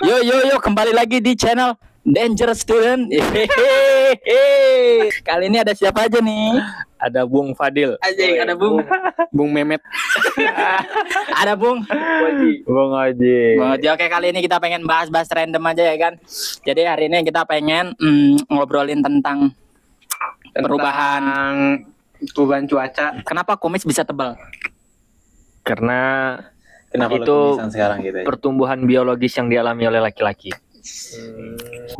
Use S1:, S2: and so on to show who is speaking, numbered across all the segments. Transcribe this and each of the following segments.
S1: Yo, kembali lagi di channel Dangerous Student. Kali ini ada siapa aja nih?
S2: Ada Bung Fadil.
S1: Ada Bung
S2: Mehmet.
S1: Ada Bung Oji.
S2: Bung Oji.
S1: Oke, kali ini kita pengen bahas-bahas random aja ya kan. Jadi hari ini kita pengen ngobrolin tentang perubahan cuaca. Kenapa kumis bisa tebal?
S2: Karena
S3: Kenapa
S2: itu
S3: sekarang gitu ya?
S2: pertumbuhan biologis yang dialami oleh laki-laki.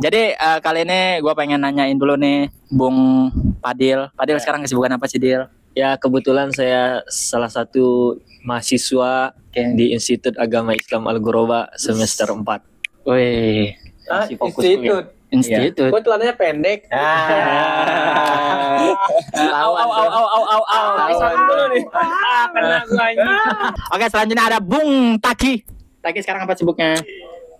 S1: Jadi kali ini gue pengen nanyain dulu nih Bung Fadil. Fadil sekarang kesibukan apa sih, Dil?
S2: Ya kebetulan saya salah satu mahasiswa di Institut Agama Islam Al-Ghoroba semester 4.
S1: Wih,
S2: masih fokus kuliah.
S1: institut.
S3: Kok celananya pendek?
S1: Oke, selanjutnya ada Bung Taki. Taki sekarang apa sibuknya?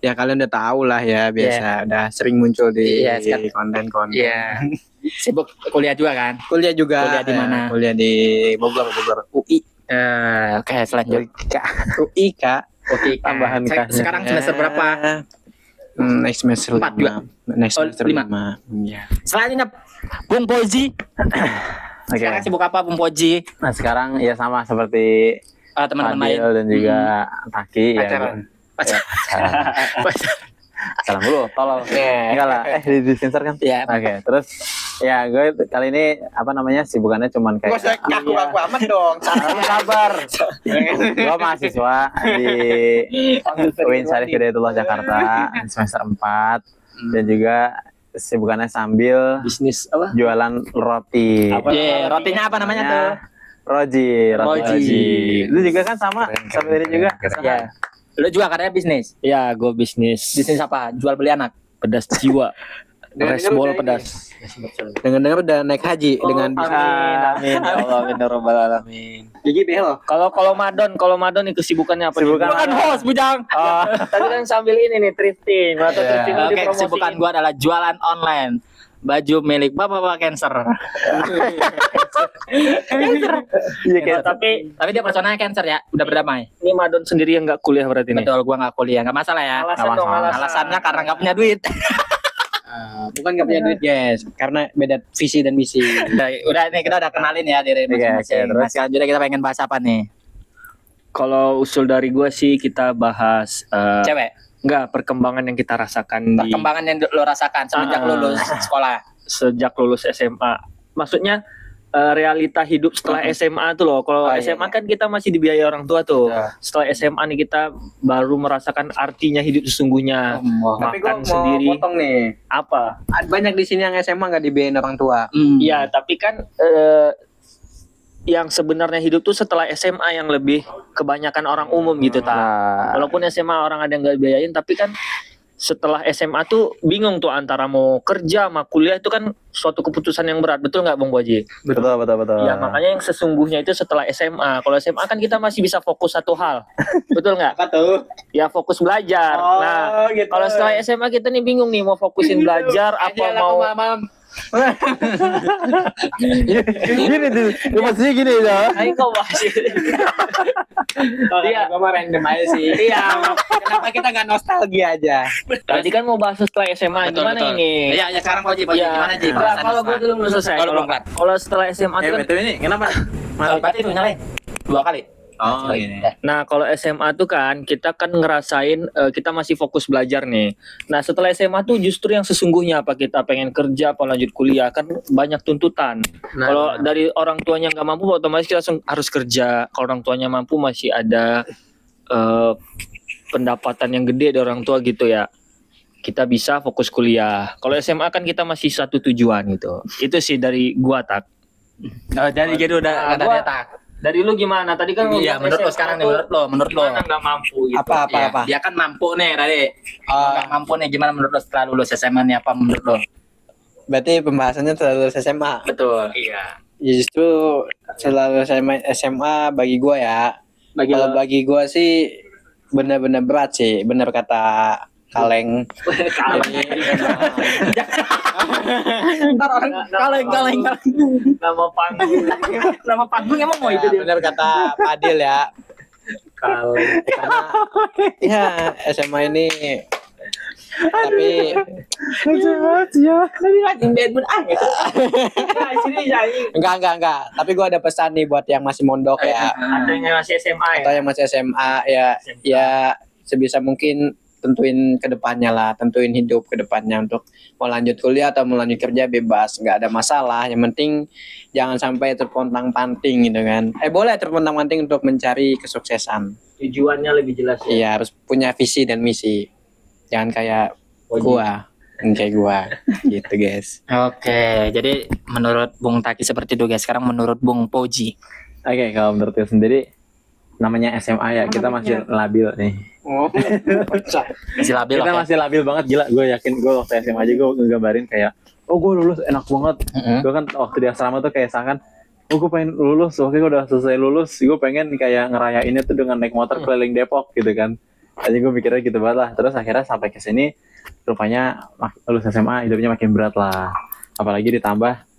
S3: Ya kalian udah tahu lah ya, biasa udah sering muncul di
S1: sekarang.
S3: konten-konten.
S1: Iya. Sibuk kuliah juga kan?
S3: Kuliah juga.
S1: Kuliah di mana?
S3: Kuliah di Bogor UI.
S1: Oke, selanjutnya.
S3: UI Kak.
S1: Oke,
S3: Tambahan Kak.
S1: sekarang semester berapa?
S3: Next semester
S1: 4 juga?
S3: Next semester
S1: 5.
S3: 5. Iya.
S1: Selanjutnya Bung Poji.
S3: Oke.
S1: Sekarang sibuk apa Bung Poji?
S3: Nah, sekarang ya sama seperti
S1: Teman-teman lain.
S3: Fadil dan juga Taki ya. Salam dulu, tolong. Enggak lah, di sensor kan?
S1: Iya.
S3: Oke, terus ya gue kali ini sibukannya cuman kayak
S4: Aku amat dong.
S3: sabar. Gue mahasiswa di UIN Syarif Hidayatullah Jakarta semester 4 dan juga sibukannya sambil
S2: Bisnis apa?
S3: jualan roti.
S1: Rotinya apa namanya tuh?
S3: Roji.
S1: Roji.
S3: Lu juga kan sama seperti ini juga.
S1: Iya. Lu juga katanya bisnis.
S2: Ya gue bisnis
S1: Bisnis apa? Jual beli anak.
S2: pedas jiwa. Resbol pedas.
S3: Dengar-dengar udah naik haji dengan
S2: Amin ya Allah, amin ya rabbal alamin.
S4: Gigi behel.
S2: Kalau Madon itu kesibukannya apa?
S3: Sibukan
S1: Bukan host, bujang.
S2: Tadi kan sambil ini nih thrifting. Atau thrifting mau
S1: Oke,
S2: dipromosiin.
S1: kesibukan gua adalah jualan online. Baju milik bapak-bapak cancer.
S3: Iya,
S2: Tapi
S1: Tapi dia personanya cancer ya, udah berdamai.
S2: ini Madon sendiri yang nggak kuliah berarti nih.
S1: Betul, gua nggak kuliah, nggak masalah ya.
S2: Alasan
S3: Nggak
S2: dong,
S3: masalah.
S1: Alasannya karena nggak punya duit.
S4: Bukan gak punya duit, guys. Karena beda visi dan misi.
S1: Udah nih kita udah kenalin ya diri masing-masing.
S3: terus?
S1: Nah, selanjutnya kita pengen bahas apa nih?
S2: Kalau usul dari gue sih kita bahas
S1: Cewek.
S2: enggak perkembangan yang kita rasakan di
S1: Perkembangan yang lo rasakan semenjak lulus sekolah.
S2: sejak lulus SMA. Maksudnya realita hidup setelah SMA tuh loh. Kalau SMA kan kita masih dibiayai orang tua tuh. Setelah SMA nih kita baru merasakan artinya hidup sesungguhnya.
S4: Tapi gue
S2: Makan
S4: mau
S2: sendiri.
S4: potong nih.
S2: Apa?
S4: Banyak di sini yang SMA gak dibiayain orang tua.
S2: Iya, tapi kan yang sebenarnya hidup tuh setelah SMA yang lebih kebanyakan orang umum gitu Walaupun SMA orang ada yang nggak biayain, tapi kan setelah SMA tuh bingung tuh antara mau kerja sama kuliah, itu kan suatu keputusan yang berat, betul nggak Bung Boji?
S3: Betul.
S2: Ya makanya yang sesungguhnya itu setelah SMA. Kalau SMA kan kita masih bisa fokus satu hal, betul nggak?
S4: Apa tuh?
S2: Ya fokus belajar. Nah
S4: gitu.
S2: kalau setelah SMA kita nih bingung nih mau fokusin belajar apa mau
S3: Gini tuh, maksudnya gini ya.
S2: Ayo kau bahas
S4: Iya, gue mah random aja sih. Iya, kenapa kita nggak nostalgia aja?
S2: Tadi kan mau bahas setelah SMA gimana ini?
S1: Iya, sekarang Poji gimana Ji?
S2: Nah, kalau gue dulu belum selesai. Kalau setelah SMA itu kan,
S3: Betul ini, kenapa?
S1: Berarti itu nyalain 2 kali.
S3: Oh, ini.
S2: nah kalau SMA tuh kan kita kan ngerasain kita masih fokus belajar nih. Nah setelah SMA tuh justru yang sesungguhnya apa kita pengen kerja apa lanjut kuliah kan banyak tuntutan. Kalau dari orang tuanya nggak mampu otomatis kita harus kerja. Kalau orang tuanya mampu masih ada pendapatan yang gede dari orang tua gitu ya. Kita bisa fokus kuliah. Kalau SMA kan kita masih satu tujuan gitu. Itu sih dari gua tak.
S1: Jadi udah ada
S2: gua-
S1: tak.
S2: Dari lu gimana? Tadi kan
S1: Iya, menurut lo sekarang nih, menurut lo.
S2: gimana nggak mampu gitu.
S4: Apa?
S1: Dia kan mampu nih tadi. Nggak mampu nih, gimana menurut lo setelah lulus SMA nih, apa menurut lo?
S4: Berarti pembahasannya setelah lulus SMA.
S1: Betul.
S2: Iya.
S4: Ya, justru setelah lulus SMA bagi gue ya. Kalau bagi gue sih benar-benar berat sih. Benar kata Kaleng.
S1: Ntar orang kaleng.
S2: Nama panggung.
S1: Nama panggung emang mau itu dia.
S4: Benar kata Fadil ya.
S2: Kaleng.
S4: Karena ya SMA ini Tapi enggak. Tapi gue ada pesan nih buat yang masih mondok ya.
S2: Atau yang masih SMA ya.
S4: Atau yang masih SMA ya sebisa mungkin tentuin ke depannya lah, tentuin hidup ke depannya untuk mau lanjut kuliah atau mau lanjut kerja bebas, nggak ada masalah. Yang penting jangan sampai terpontang-panting gitu kan. Boleh terpontang-panting untuk mencari kesuksesan.
S2: Tujuannya lebih jelas ya.
S4: Iya, harus punya visi dan misi. Jangan kayak gua, kayak gua gitu guys.
S1: Oke, jadi menurut Bung Taki seperti itu guys. Sekarang menurut Bung Poji.
S3: Oke, kalau menurut gue sendiri namanya SMA ya, kita masih labil nih.
S1: Masih labil.
S3: Kita
S1: Oke.
S3: masih labil banget, gila. Gue yakin gue waktu SMA aja gue ngegambarin kayak, oh gue lulus enak banget. Gue kan waktu di asrama tuh kayak seakan, oh gue pengen lulus, oke gue udah selesai lulus, gue pengen kayak ngerayainnya tuh dengan naik motor keliling Depok gitu kan. Jadi gue mikirnya gitu banget lah. Terus akhirnya sampai ke sini, rupanya lulus SMA hidupnya makin berat lah. Apalagi ditambah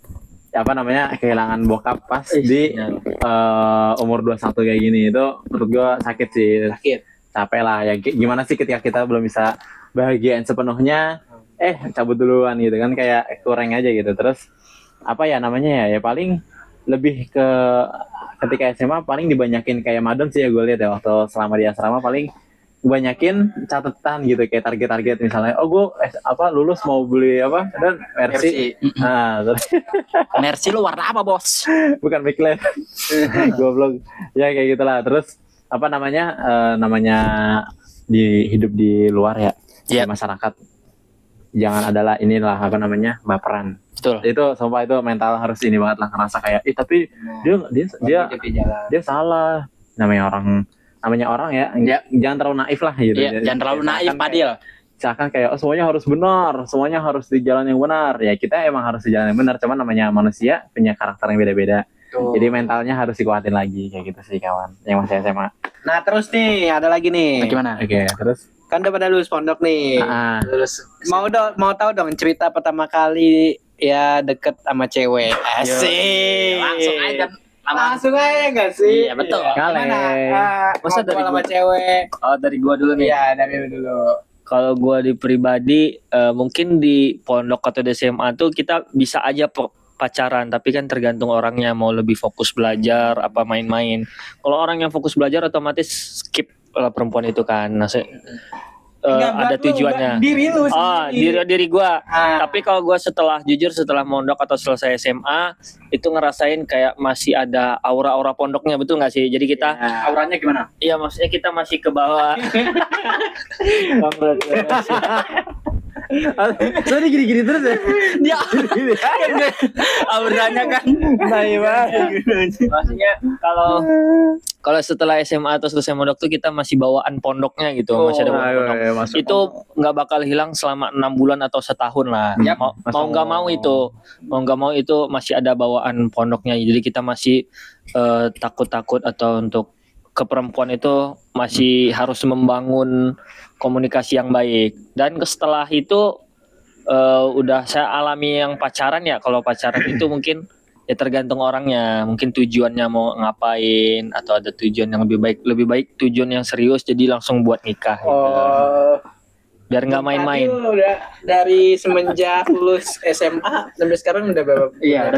S3: kehilangan bokap pas di umur 21 kayak gini. Itu menurut gue sakit sih. Capek lah ya, gimana sih ketika kita belum bisa bahagiain sepenuhnya cabut duluan gitu kan, kayak kurang aja gitu. Terus ya paling lebih ke ketika SMA paling dibanyakin kayak Madon sih ya, gue lihat ya waktu selama di asrama paling banyakin catatan gitu, kayak target-target misalnya gue lulus mau beli dan Mercy. Nah, terus
S1: Mercy lu warna apa, Bos?
S3: bukan McLaren. Goblok. Ya kayak gitulah. Terus namanya di hidup di luar ya, di masyarakat, jangan adalah baperan.
S1: Betul.
S3: Itu sumpah itu mental harus ini banget lah, ngerasa kayak tapi dia salah. Namanya orang ya, jangan terlalu naif lah gitu.
S1: Jangan terlalu naif, Padil.
S3: Misalkan kayak semuanya harus benar, semuanya harus di jalan yang benar. Ya kita emang harus di jalan yang benar, cuman namanya manusia punya karakter yang beda-beda. Jadi mentalnya harus dikuatin lagi kayak gitu sih kawan yang masih SMA.
S4: Nah terus nih ada lagi nih.
S1: Gimana?
S3: Oke, terus
S4: Kan udah pada lulus pondok nih.
S1: Lulus.
S4: Mau tahu dong cerita pertama kali ya deket sama cewek. Asik. Langsung aja nggak sih?
S1: Iya betul.
S4: Gimana?
S2: Masa
S4: Ngobrol
S2: dari
S4: sama
S2: gua?
S4: cewek.
S2: Oh, dari gua dulu nih.
S4: Iya dari lu dulu.
S2: Kalau gua di pribadi mungkin di pondok atau di SMA tuh kita bisa aja pacaran, tapi kan tergantung orangnya mau lebih fokus belajar apa main-main. Kalau orang yang fokus belajar otomatis skip perempuan itu kan. Ada tujuannya.
S4: Diri lu
S2: Diri gua. Tapi kalau gua setelah mondok atau selesai SMA itu ngerasain kayak masih ada aura-aura pondoknya, betul nggak sih? Jadi kita
S1: Auranya gimana?
S2: iya maksudnya kita masih ke bawah.
S3: Soalnya gini-gini terus ya.
S1: Dia auranya kan.
S2: Maksudnya kalau setelah SMA atau selesai mondok tuh kita masih bawaan pondoknya gitu, masih ada bawaan pondok. Itu nggak bakal hilang selama 6 bulan atau setahun lah. Mau nggak mau itu masih ada bawaan pondoknya. Jadi kita masih takut-takut atau untuk ke perempuan itu masih harus membangun komunikasi yang baik. Dan setelah itu udah saya alami yang pacaran ya. Kalau pacaran itu mungkin ya tergantung orangnya, mungkin tujuannya mau ngapain atau ada tujuan yang lebih baik tujuan yang serius, jadi langsung buat nikah gitu. Biar nggak main-main.
S4: Udah dari semenjak lulus SMA sampai sekarang udah berapa?
S1: Iya,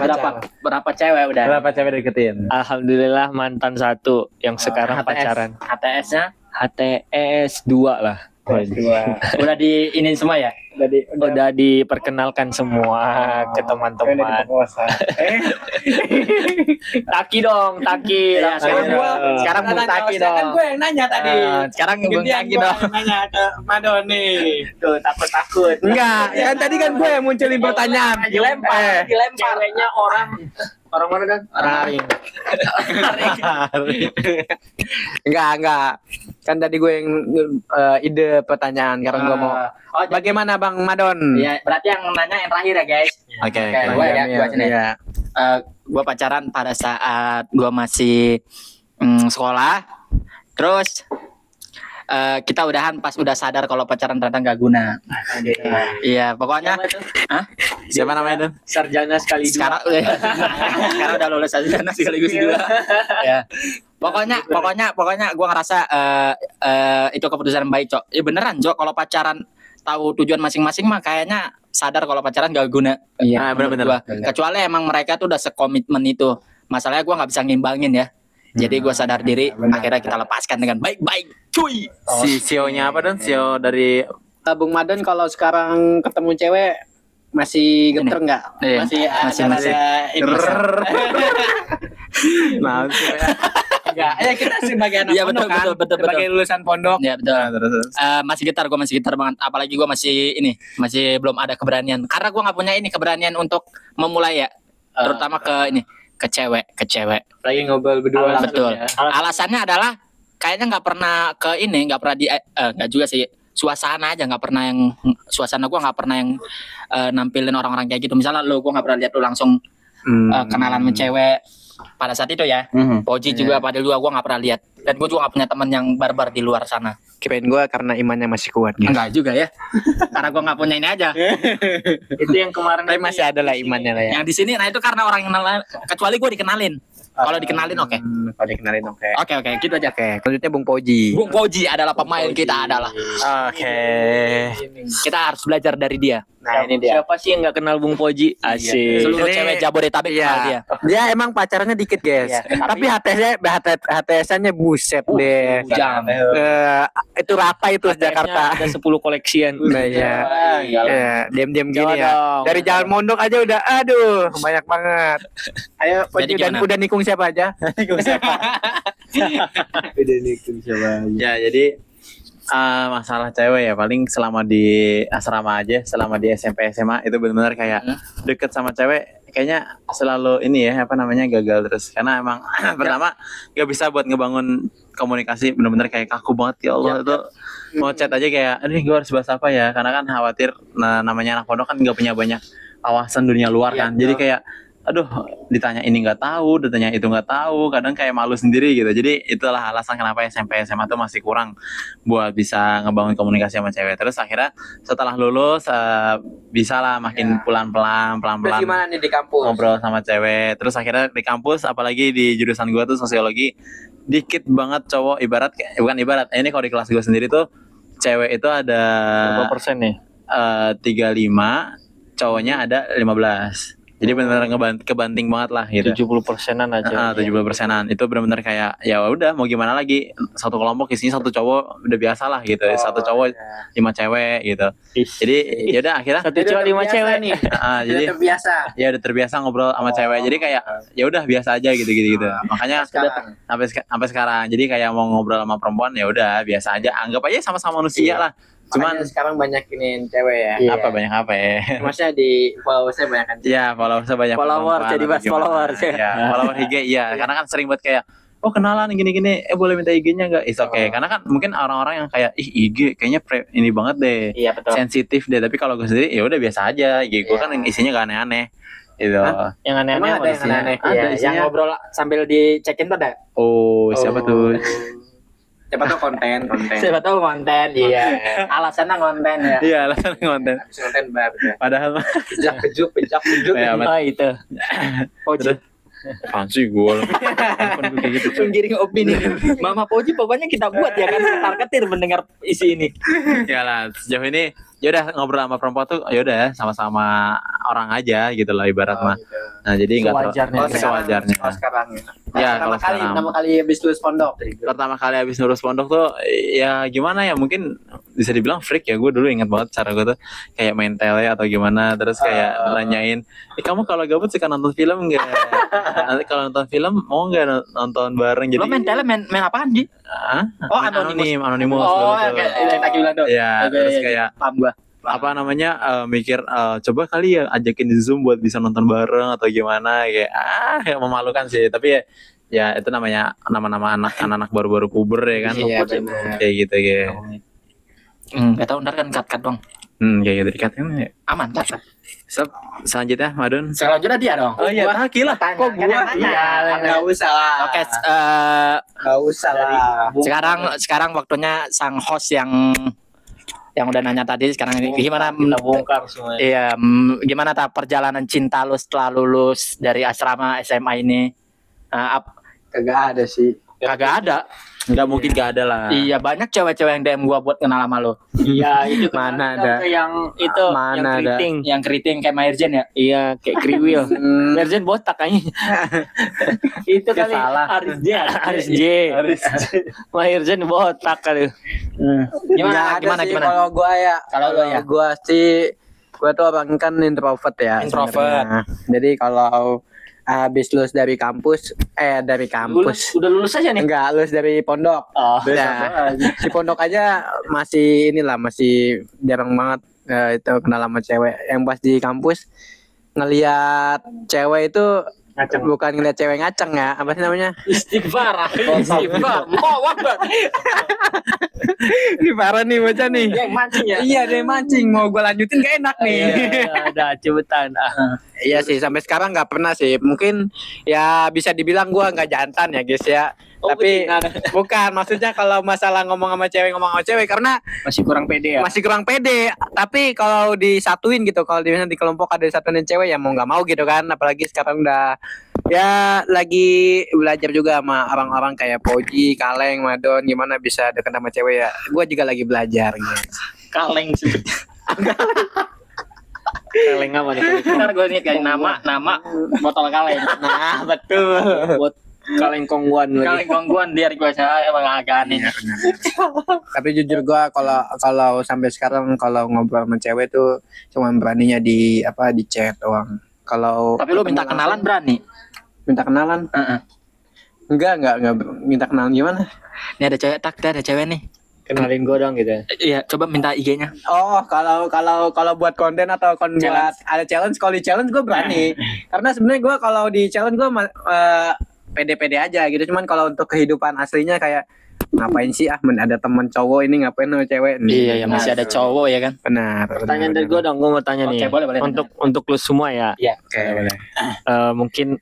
S1: berapa cewek udah?
S3: Berapa cewek deketin?
S2: Alhamdulillah mantan 1 yang sekarang
S1: HTS.
S2: pacaran.
S1: HTS-nya
S2: HTS 2 lah.
S1: udah diinin semua ya?
S2: Udah diperkenalkan semua ke teman-teman. Taki dong, Taki.
S1: Ya, sekarang Bung Taki dong.
S4: Kan gue yang nanya tadi.
S1: Sekarang Bung Taki dong.
S4: Nanya ke Madon nih.
S1: Tuh, takut-takut.
S4: Enggak, ya tadi kan gue yang munculin pertanyaan.
S2: Dilempar. Ceweknya orang mana kan?
S1: Orang
S4: Enggak. Kan tadi gue yang ide pertanyaan. Sekarang gue mau. Bagaimana Bang Madon?
S1: Iya, berarti yang nanya yang terakhir ya, guys.
S3: Oke.
S1: Gua sini. Gue pacaran pada saat gue masih sekolah. Terus kita udahan pas udah sadar kalau pacaran ternyata nggak guna. Iya, pokoknya.
S3: Siapa namanya, Don?
S2: Sarjana sekali
S1: Sekarang udah lulus sarjana sekaligus juga. Ya. Pokoknya gue ngerasa itu keputusan yang baik, Cok. Ya beneran, Cok, kalau pacaran tahu tujuan masing-masing mah kayaknya sadar kalau pacaran gak guna.
S4: Iya,
S1: Menurut gua. Kecuali emang mereka tuh udah sekomitmen itu. Masalahnya gua nggak bisa ngimbangin ya. Jadi gua sadar diri, akhirnya kita lepaskan dengan baik-baik, cuy.
S3: Si CEO-nya apa dan CEO dari
S4: Bung Madon kalau sekarang ketemu cewek masih geter nggak?
S1: Iya.
S4: Masih
S1: Masih.
S4: ini.
S3: nah,
S4: Enggak, ya kita sebagai anak
S1: Iya,
S4: pondok
S1: betul,
S4: kan,
S1: betul.
S4: sebagai lulusan pondok.
S1: Ya betul.
S3: terus.
S1: Masih getar banget. Apalagi gua masih belum ada keberanian. Karena gua nggak punya ini keberanian untuk memulai ya. Terutama ke cewek.
S4: Lagi ngobrol berdua.
S1: Betul.
S4: Ya.
S1: Alasannya adalah kayaknya nggak pernah nggak juga sih. Suasana aja nggak pernah yang suasana gua nggak pernah yang nampilin orang-orang kayak gitu. Misalnya gua nggak pernah lihat lu langsung kenalan sama cewek pada saat itu ya. Poji juga pada dua gua nggak pernah lihat. Dan gua juga nggak punya teman yang barbar di luar sana.
S4: Kirain gue karena imannya masih kuat gitu.
S1: Enggak juga ya. Karena gua nggak punya ini aja.
S2: Itu yang kemarin
S4: Tapi masih ada lah imannya lah ya.
S1: Yang di sini nah itu karena orang yang kenal, kecuali gua dikenalin. Kalau dikenalin oke.
S4: Kalau dikenalin oke.
S1: Oke, gitu aja.
S4: Oke, selanjutnya Bung Poji.
S1: Bung Poji adalah pemain kita adalah.
S3: Oke.
S1: Kita harus belajar dari dia.
S4: Nah, ini dia.
S2: Siapa sih yang nggak kenal Bung Poji? Asik.
S1: Seluruh
S4: Ini-
S1: cewek Jabodetabek kenal dia.
S4: Dia emang pacarannya dikit, guys.
S1: Iya,
S4: Tapi HTS-nya buset deh.
S1: Bujang.
S4: Itu rata itu Jakarta.
S2: Ada 10 koleksian.
S4: Nah, ya. Ya, diam-diam gini
S2: Jawa
S4: ya.
S2: dong.
S4: Dari Jalan Mondok aja udah aduh, banyak banget. Ayo, Poji
S1: Jadi
S4: dan
S1: gimana?
S4: udah nikung siapa aja?
S3: Ya, jadi masalah cewek ya paling selama di asrama aja, selama di SMP SMA itu benar-benar kayak deket sama cewek kayaknya selalu ini ya apa namanya gagal terus karena emang pertama gak bisa buat ngebangun komunikasi benar-benar kayak kaku banget ya Allah itu mau chat aja kayak aduh gue harus bahas apa ya karena kan khawatir namanya anak pondok kan gak punya banyak wawasan dunia luar kan jadi kayak aduh ditanya ini nggak tahu, ditanya itu nggak tahu, kadang kayak malu sendiri gitu. Jadi itulah alasan kenapa SMP SMA tuh masih kurang buat bisa ngebangun komunikasi sama cewek. Terus akhirnya setelah lulus bisa lah makin pelan-pelan
S4: Terus gimana nih di kampus?
S3: ngobrol sama cewek. Terus akhirnya di kampus, apalagi di jurusan gua tuh sosiologi, dikit banget cowok bukan ibarat. Ini kalau di kelas gua sendiri tuh cewek itu ada
S2: Berapa persen nih?
S3: 35, cowoknya ada 15. Jadi benar-benar kebanting banget lah gitu.
S2: 70%-an aja.
S3: 70%-an itu benar-benar kayak ya udah mau gimana lagi satu kelompok isinya satu cowok udah biasa lah gitu satu cowok 5 cewek gitu jadi ya udah akhirnya
S2: Satu cowok 5 cewek nih.
S3: jadi
S4: terbiasa.
S3: ya udah terbiasa ngobrol sama cewek jadi kayak ya udah biasa aja gitu makanya sampai sekarang jadi kayak mau ngobrol sama perempuan ya udah biasa aja anggap aja sama-sama manusia lah cuman
S4: sekarang banyak ini cewek ya.
S3: apa banyak apa ya
S4: Maksudnya di followersnya banyak kan.
S3: ya followersnya banyak
S4: Follower,
S3: perempuan
S4: jadi
S3: atau
S4: bahas
S3: gimana.
S4: followers ya.
S3: Ya, follower IG iya karena kan sering buat kayak oh kenalan gini-gini boleh minta IG-nya nggak it's okay karena kan mungkin orang-orang yang kayak ih IG kayaknya ini banget deh
S1: Iya betul.
S3: sensitif deh tapi kalau gue sendiri ya udah biasa aja IG gue kan isinya gak aneh-aneh gitu
S2: Yang aneh-aneh
S4: Emang
S2: apa
S4: ada yang
S2: isinya?
S4: aneh-aneh?
S3: Ada
S1: Iya,
S3: isinya.
S1: yang ngobrol sambil dicekin tuh ada.
S3: oh siapa tuh
S4: Siapa tuh konten.
S1: Siapa tahu konten, iya. Alasannya konten ya.
S3: iya alasan konten
S4: Habis konten bar.
S3: padahal
S4: Pejak pejuk.
S3: ya
S2: Oh itu.
S3: terus apaan sih gue kayak gitu
S1: Penggiring opini. Mama Poji pokoknya kita buat ya kan ketar-ketir mendengar isi ini.
S3: ya lah sejauh ini ya udah ngobrol sama perempuan tuh ya udah sama-sama orang aja gitu lah ibarat mah nah jadi nggak
S2: Sewajarnya.
S3: sewajarnya
S4: Sekarang
S3: ya
S4: pertama
S3: kalau sekarang
S4: kali habis lulus pondok.
S3: pertama kali habis lulus pondok tuh ya gimana ya mungkin bisa dibilang freak ya gue dulu inget banget cara gue tuh kayak main tele atau gimana terus kayak nanyain kamu kalau gabut suka nonton film nggak nanti kalau nonton film mau nggak nonton bareng jadi
S1: Lo main tele main apaan Ji?
S3: Hah?
S1: Oh,
S3: Main
S1: Anonymous.
S3: anonimus
S1: Oh,
S3: dulu tuh.
S1: kayak yang tadi bilang tuh.
S3: ya
S1: Oke,
S3: terus
S1: iya,
S3: kayak
S1: paham gua.
S3: apa namanya mikir coba kali ya ajakin di Zoom buat bisa nonton bareng atau gimana kayak kayak memalukan sih tapi ya itu namanya nama-nama anak-anak baru-baru puber ya kan
S4: Iya, benar.
S3: kayak gitu ya
S1: Gak tau ntar kan cut dong.
S3: kayak gitu dikatakan ya
S1: Aman cut.
S3: selanjutnya Madun
S1: Selanjutnya dia dong.
S3: oh iya Taki lah
S1: Kok gua?
S4: Nggak usah lah.
S1: Oke,
S4: Nggak usah lah.
S1: sekarang waktunya sang host yang udah nanya tadi sekarang ini gimana
S2: Kita bongkar semua.
S1: iya gimana perjalanan cinta lu setelah lulus dari asrama SMA ini?
S4: Kagak ada sih.
S1: Kagak ada.
S3: Nggak mungkin nggak ada lah.
S1: Iya, banyak cewek-cewek yang DM gua buat kenal sama lo.
S2: Iya, itu
S4: Mana ada.
S2: yang itu
S4: Mana
S2: yang
S4: ada.
S2: keriting.
S1: Yang keriting kayak Mairjen ya.
S2: Iya, kayak kriwil. Merjen botak kayaknya. Itu kali
S3: salah.
S2: Aris J. Mairjen botak kali.
S1: Gimana?
S4: Nggak ada sih kalau gua ya.
S1: Kalau lu ya?
S4: Gua sih gua tuh orang kan introvert ya.
S1: Introvert.
S4: sebenarnya. Jadi kalau habis lulus dari kampus,
S2: Udah lulus aja nih.
S4: enggak lulus dari pondok.
S2: Oh,
S4: Ya, di pondok aja masih masih jarang banget itu kenal sama cewek. Yang pas di kampus ngelihat cewek itu bukan ngelihat cewek ngaceng ya, apa sih namanya?
S2: istighfar. Mau wakbar.
S4: Ini parah nih bocah nih.
S2: Yang mancing ya.
S4: Iya deh mancing, mau gue lanjutin gak enak nih.
S2: Ada cepetan.
S4: Iya sih, sampai sekarang nggak pernah sih. Mungkin ya bisa dibilang gue nggak jantan ya guys ya. Tapi bukan, maksudnya kalau masalah ngomong sama cewek karena
S2: Masih kurang pede ya.
S4: masih kurang pede. Tapi kalau disatuin gitu, kalau di kelompok ada disatuin cewek ya mau nggak mau gitu kan. Apalagi sekarang udah ya lagi belajar juga sama orang-orang kayak Poji, Kaleng, Madon, gimana bisa deket sama cewek ya. Gue juga lagi belajar gitu.
S1: Kaleng sebetulnya.
S2: Kaleng apa nih?
S1: Ntar gue nih kayak nama botol kaleng.
S4: Nah betul.
S2: Buat kaleng kongguan lagi.
S1: Kaleng gangguan dia request saya emang agak aneh.
S4: Tapi jujur gua kalau sampai sekarang kalau ngobrol sama cewek tuh cuma beraninya di chat doang. Kalau
S1: Tapi lu minta kenalan berani?
S4: minta kenalan?
S1: Heeh.
S4: Enggak minta kenalan gimana?
S1: Nih ada cewek ada cewek nih.
S2: Kenalin gue dong gitu.
S1: Iya, coba minta IG-nya.
S4: Oh, kalau buat konten atau buat ada challenge, kalau di challenge gue berani. Karena sebenarnya gue kalau di challenge gue pede-pede aja gitu. Cuman kalau untuk kehidupan aslinya kayak ngapain sih ada teman cowok ini ngapain sama cewek?
S1: Iya, ya masih ada cowok ya kan.
S4: Benar.
S2: Pertanyaan dari gue dong, gue mau tanya
S1: Oke,
S2: nih.
S1: boleh
S2: Untuk lu semua ya.
S1: Iya.
S4: Oke, boleh.
S2: Mungkin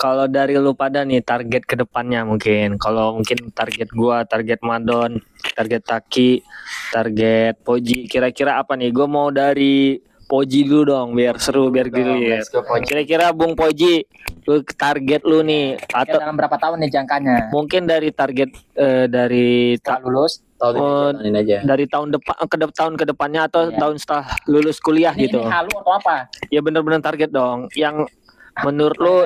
S2: kalau dari lu pada nih target kedepannya mungkin. Kalau mungkin target gua, target Madon, target Taki, target Poji. Kira-kira apa nih? Gue mau dari Poji dulu dong, biar seru, biar gilir. Kira-kira Bung Poji, lu target lu nih atau
S1: Dalam berapa tahun nih jangkanya?
S2: mungkin dari target dari
S1: Setelah lulus?
S3: Tahun aja.
S2: dari tahun depan tahun kedepannya atau
S1: Iya.
S2: tahun setelah lulus kuliah
S1: Ini
S2: gitu.
S1: halu atau apa?
S2: Ya bener-bener target dong. Yang menurut lu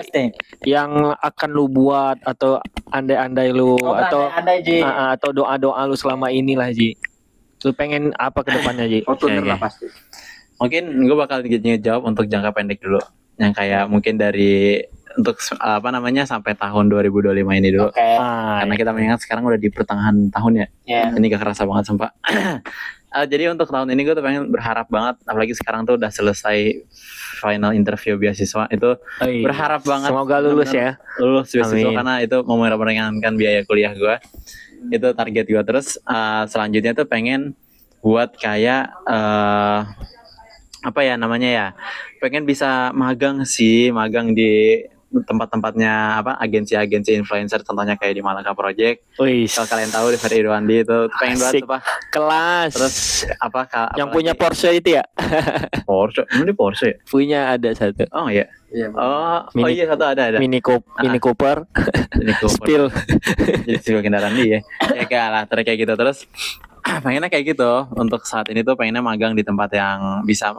S2: yang akan lu buat atau andai-andai lu atau
S1: Ji.
S2: atau doa-doa lu selama inilah Ji. Lu pengen apa ke depannya Ji?
S3: Pasti. Mungkin gue bakal ngejawab untuk jangka pendek dulu. Yang kayak mungkin dari untuk sampai tahun 2025 ini dulu.
S1: Oke.
S3: Karena kita mengingat sekarang udah di pertengahan tahun ya.
S1: Ya.
S3: Ini gak kerasa banget sumpah. Jadi untuk tahun ini gue tuh pengen berharap banget, apalagi sekarang tuh udah selesai final interview beasiswa itu, berharap banget
S2: Semoga lulus ya.
S3: lulus beasiswa
S2: Amin.
S3: karena itu mau meringankan biaya kuliah gue. Itu target gue. Terus selanjutnya tuh pengen buat kayak pengen bisa magang di tempat-tempatnya agensi-agensi influencer, contohnya kayak di Malaka Project.
S2: Wih,
S3: Kalau kalian tahu di Ferry Irwandi itu pengen banget
S2: Asik. Kelas.
S3: Terus
S2: yang punya Porsche itu ya?
S3: Porsche, ini Porsche ya?
S2: Punya ada satu.
S3: Oh iya.
S2: Mini-
S3: Iya satu ada.
S2: Mini Cooper.
S3: Ini
S2: Spill.
S3: Jadi sebuah kendaraan dia. Ya kalah kayak gitu terus. Pengennya kayak gitu. Untuk saat ini tuh pengennya magang di tempat yang bisa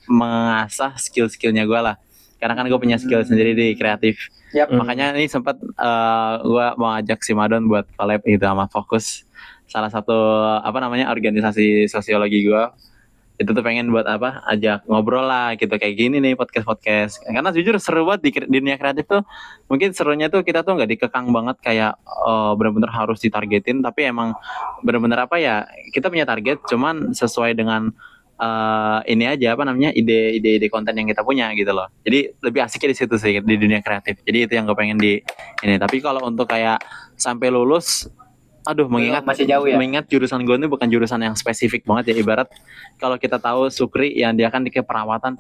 S3: mengasah skill-skillnya gue lah. Karena kan gue punya skill sendiri di kreatif.
S1: Yap.
S3: Makanya ini sempat gue mau ajak si Madon buat collab itu sama Fokus, salah satu organisasi sosiologi gue. Itu tuh pengen buat ajak ngobrol lah gitu kayak gini nih podcast. Karena jujur seru banget di dunia kreatif tuh. Mungkin serunya tuh kita tuh nggak dikekang banget kayak benar-benar harus ditargetin, tapi emang benar-benar kita punya target cuman sesuai dengan ini aja ide-ide konten yang kita punya gitu loh. Jadi lebih asiknya di situ sih di dunia kreatif. Jadi itu yang gue pengen di ini. Tapi kalau untuk kayak sampai lulus, mengingat
S1: masih jauh ya?
S3: Mengingat jurusan gue ini bukan jurusan yang spesifik banget ya. Ibarat kalau kita tahu Sukri yang dia kan di keperawatan,